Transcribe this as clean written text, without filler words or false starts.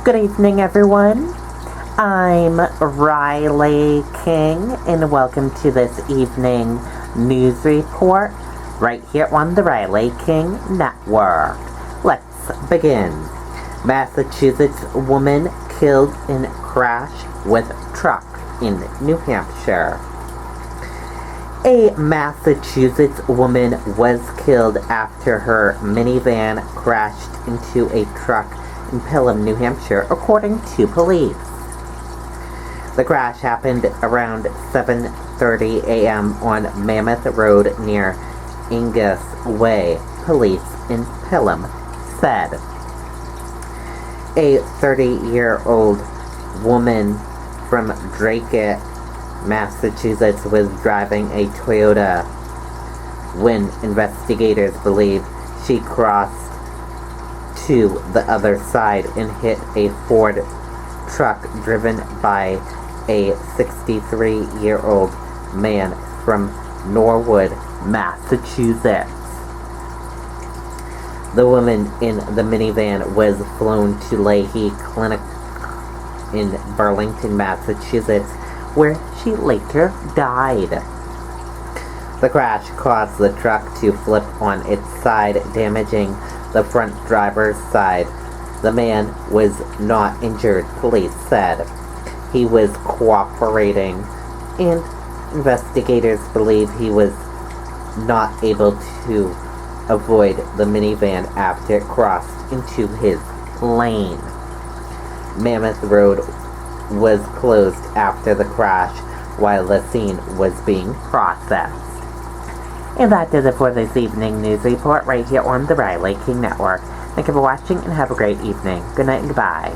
Good evening, everyone. I'm Riley King, and welcome to this evening news report right here on the Riley King Network. Let's begin. Massachusetts woman killed in crash with truck in New Hampshire. A Massachusetts woman was killed after her minivan crashed into a truck in Pelham, New Hampshire, according to police. The crash happened around 7:30 a.m. on Mammoth Road near Angus Way, police in Pelham said. A 30-year-old woman from Dracut, Massachusetts was driving a Toyota when investigators believe she crossed to the other side and hit a Ford truck driven by a 63-year-old man from Norwood, Massachusetts. The woman in the minivan was flown to Leahy Clinic in Burlington, Massachusetts, where she later died. The crash caused the truck to flip on its side, damaging the front driver's side. The man was not injured, police said. He was cooperating, and investigators believe he was not able to avoid the minivan after it crossed into his lane. Mammoth Road was closed after the crash while the scene was being processed. And that does it for this evening news report right here on the Riley King Network. Thank you for watching and have a great evening. Good night and goodbye.